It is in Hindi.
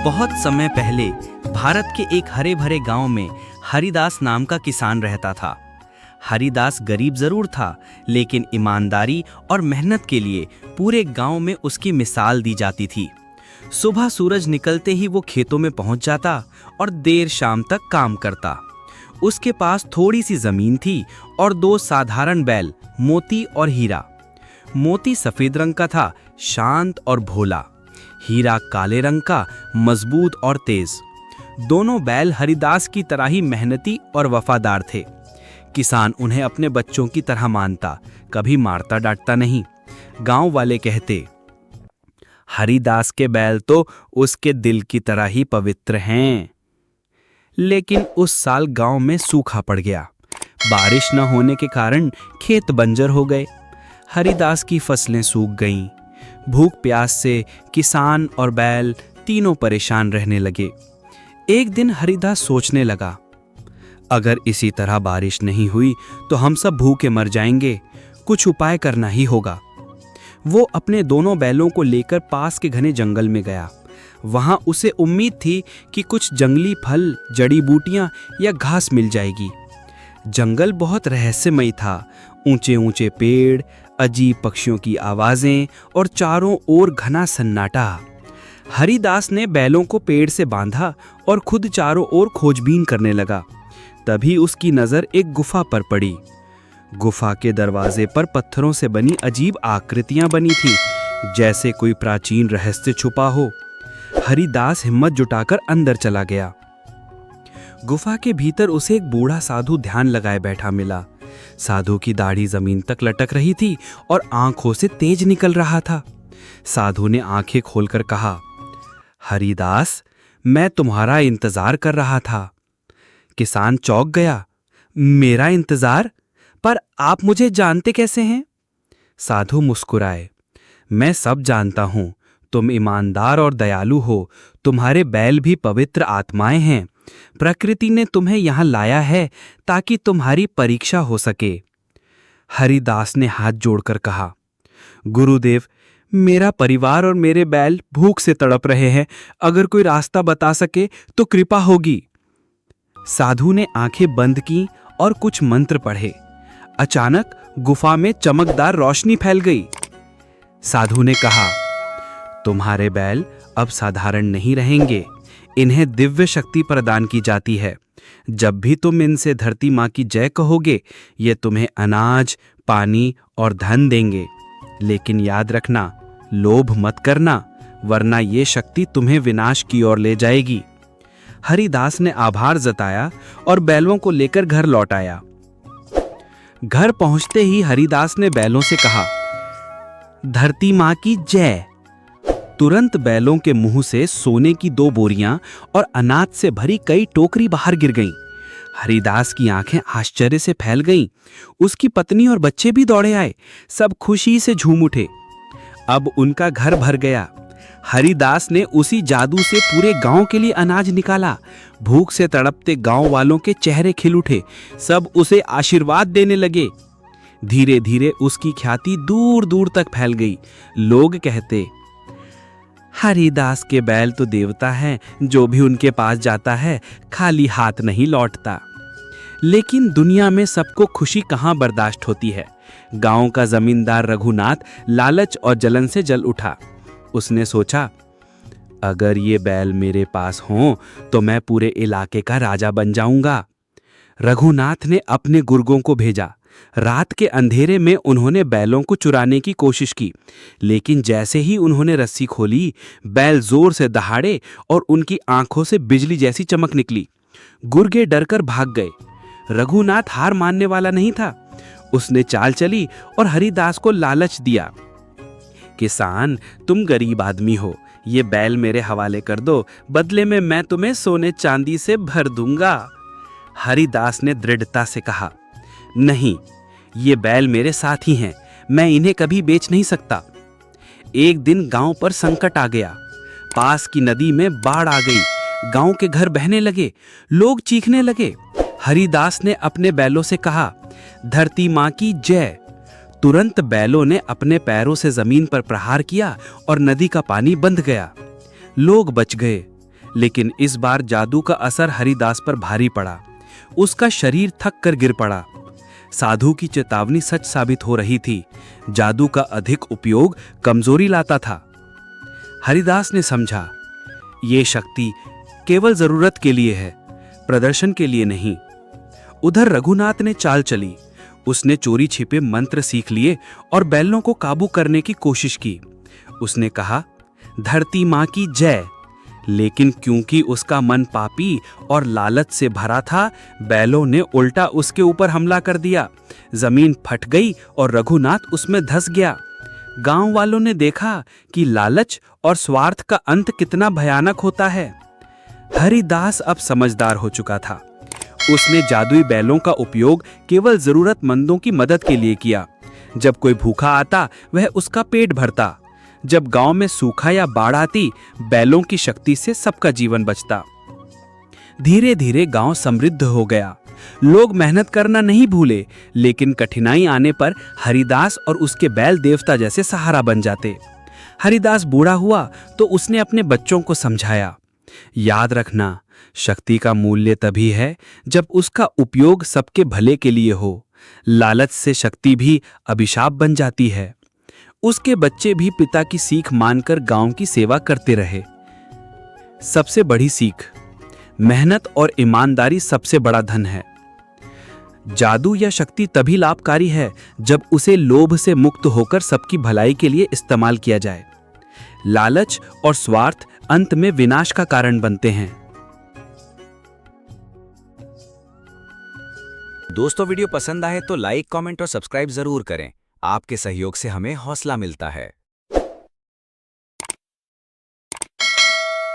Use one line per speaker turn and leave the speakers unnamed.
बहुत समय पहले भारत के एक हरे भरे गांव में हरिदास नाम का किसान रहता था। हरिदास गरीब जरूर था, लेकिन ईमानदारी और मेहनत के लिए पूरे गांव में उसकी मिसाल दी जाती थी। सुबह सूरज निकलते ही वो खेतों में पहुंच जाता और देर शाम तक काम करता। उसके पास थोड़ी सी जमीन थी और दो साधारण बैल, मोती और हीरा। मोती सफेद रंग का था, शांत और भोला। हीरा काले रंग का, मजबूत और तेज। दोनों बैल हरिदास की तरह ही मेहनती और वफादार थे। किसान उन्हें अपने बच्चों की तरह मानता, कभी मारता डांटता नहीं। गांव वाले कहते, हरिदास के बैल तो उसके दिल की तरह ही पवित्र हैं। लेकिन उस साल गांव में सूखा पड़ गया। बारिश न होने के कारण खेत बंजर हो गए। हरिदास की फसलें सूख गईं। भूख प्यास से किसान और बैल तीनों परेशान रहने लगे। एक दिन हरिदास सोचने लगा, अगर इसी तरह बारिश नहीं हुई तो हम सब भूखे मर जाएंगे। कुछ उपाय करना ही होगा। वो अपने दोनों बैलों को लेकर पास के घने जंगल में गया। वहां उसे उम्मीद थी कि कुछ जंगली फल, जड़ी बूटियां या घास मिल जाएगी। जंगल बहुत रहस्यमय था। ऊंचे ऊंचे पेड़, अजीब पक्षियों की आवाजें और चारों ओर घना सन्नाटा। हरिदास ने बैलों को पेड़ से बांधा और खुद चारों ओर खोजबीन करने लगा। तभी उसकी नजर एक गुफा पर पड़ी। गुफा के दरवाजे पर पत्थरों से बनी अजीब आकृतियां बनी थी, जैसे कोई प्राचीन रहस्य छुपा हो। हरिदास हिम्मत जुटाकर अंदर चला गया। गुफा के भीतर उसे एक बूढ़ा साधु ध्यान लगाए बैठा मिला। साधु की दाढ़ी जमीन तक लटक रही थी और आंखों से तेज निकल रहा था। साधु ने आंखें खोलकर कहा, हरिदास, मैं तुम्हारा इंतजार कर रहा था। किसान चौंक गया। मेरा इंतजार? पर आप मुझे जानते कैसे हैं? साधु मुस्कुराए, मैं सब जानता हूं। तुम ईमानदार और दयालु हो। तुम्हारे बैल भी पवित्र आत्माएं हैं। प्रकृति ने तुम्हें यहां लाया है ताकि तुम्हारी परीक्षा हो सके। हरिदास ने हाथ जोड़कर कहा, गुरुदेव, मेरा परिवार और मेरे बैल भूख से तड़प रहे हैं। अगर कोई रास्ता बता सके तो कृपा होगी। साधु ने आंखें बंद की और कुछ मंत्र पढ़े। अचानक गुफा में चमकदार रोशनी फैल गई। साधु ने कहा, तुम्हारे बैल अब साधारण नहीं रहेंगे। इन्हें दिव्य शक्ति प्रदान की जाती है। जब भी तुम इनसे धरती माँ की जय कहोगे, ये तुम्हें अनाज, पानी और धन देंगे। लेकिन याद रखना, लोभ मत करना, वरना ये शक्ति तुम्हें विनाश की ओर ले जाएगी। हरिदास ने आभार जताया और बैलों को लेकर घर लौट आया। घर पहुंचते ही हरिदास ने बैलों से कहा, धरती माँ की जय। तुरंत बैलों के मुंह से सोने की 2 बोरियां और अनाज से भरी कई टोकरी बाहर गिर गईं। हरिदास की आंखें आश्चर्य से फैल गईं। उसकी पत्नी और बच्चे भी दौड़े आए। सब खुशी से झूम उठे। अब उनका घर भर गया। हरिदास ने उसी जादू से पूरे गांव के लिए अनाज निकाला। भूख से तड़पते गांव वालों के चेहरे खिल उठे। सब उसे आशीर्वाद देने लगे। धीरे धीरे उसकी ख्याति दूर दूर तक फैल गई। लोग कहते, हरिदास के बैल तो देवता हैं, जो भी उनके पास जाता है खाली हाथ नहीं लौटता। लेकिन दुनिया में सबको खुशी कहां बर्दाश्त होती है। गांव का जमींदार रघुनाथ लालच और जलन से जल उठा। उसने सोचा, अगर ये बैल मेरे पास हों तो मैं पूरे इलाके का राजा बन जाऊंगा। रघुनाथ ने अपने गुर्गों को भेजा। रात के अंधेरे में उन्होंने बैलों को चुराने की कोशिश की, लेकिन जैसे ही उन्होंने रस्सी खोली, बैल जोर से दहाड़े और उनकी आंखों से बिजली जैसी चमक निकली। गुर्गे डरकर भाग गए। रघुनाथ हार मानने वाला नहीं था। उसने चाल चली और हरिदास को लालच दिया, किसान, तुम गरीब आदमी हो, ये बैल मेरे हवाले कर दो, बदले में मैं तुम्हें सोने चांदी से भर दूंगा। हरिदास ने दृढ़ता से कहा, नहीं, ये बैल मेरे साथी हैं, मैं इन्हें कभी बेच नहीं सकता। एक दिन गांव पर संकट आ गया। पास की नदी में बाढ़ आ गई। गांव के घर बहने लगे। लोग चीखने लगे। हरिदास ने अपने बैलों से कहा, धरती माँ की जय। तुरंत बैलों ने अपने पैरों से जमीन पर प्रहार किया और नदी का पानी बंध गया। लोग बच गए, लेकिन इस बार जादू का असर हरिदास पर भारी पड़ा। उसका शरीर थक कर गिर पड़ा। साधु की चेतावनी सच साबित हो रही थी। जादू का अधिक उपयोग कमजोरी लाता था। हरिदास ने समझा, ये शक्ति केवल जरूरत के लिए है, प्रदर्शन के लिए नहीं। उधर रघुनाथ ने चाल चली। उसने चोरी छिपे मंत्र सीख लिए और बैलों को काबू करने की कोशिश की। उसने कहा, धरती मां की जय। लेकिन क्योंकि उसका मन पापी और लालच से भरा था, बैलों ने उल्टा उसके ऊपर हमला कर दिया। जमीन फट गई और रघुनाथ उसमें धंस गया। गांव वालों ने देखा कि लालच और स्वार्थ का अंत कितना भयानक होता है। हरिदास अब समझदार हो चुका था। उसने जादुई बैलों का उपयोग केवल जरूरतमंदों की मदद के लिए किया। जब कोई भूखा आता, वह उसका पेट भरता। जब गांव में सूखा या बाढ़ आती, बैलों की शक्ति से सबका जीवन बचता। धीरे धीरे गांव समृद्ध हो गया। लोग मेहनत करना नहीं भूले, लेकिन कठिनाई आने पर हरिदास और उसके बैल देवता जैसे सहारा बन जाते। हरिदास बूढ़ा हुआ तो उसने अपने बच्चों को समझाया, याद रखना, शक्ति का मूल्य तभी है जब उसका उपयोग सबके भले के लिए हो। लालच से शक्ति भी अभिशाप बन जाती है। उसके बच्चे भी पिता की सीख मानकर गांव की सेवा करते रहे। सबसे बड़ी सीख, मेहनत और ईमानदारी सबसे बड़ा धन है। जादू या शक्ति तभी लाभकारी है जब उसे लोभ से मुक्त होकर सबकी भलाई के लिए इस्तेमाल किया जाए। लालच और स्वार्थ अंत में विनाश का कारण बनते हैं।
दोस्तों, वीडियो पसंद आए तो लाइक, कमेंट और सब्सक्राइब जरूर करें। आपके सहयोग से हमें हौसला मिलता है।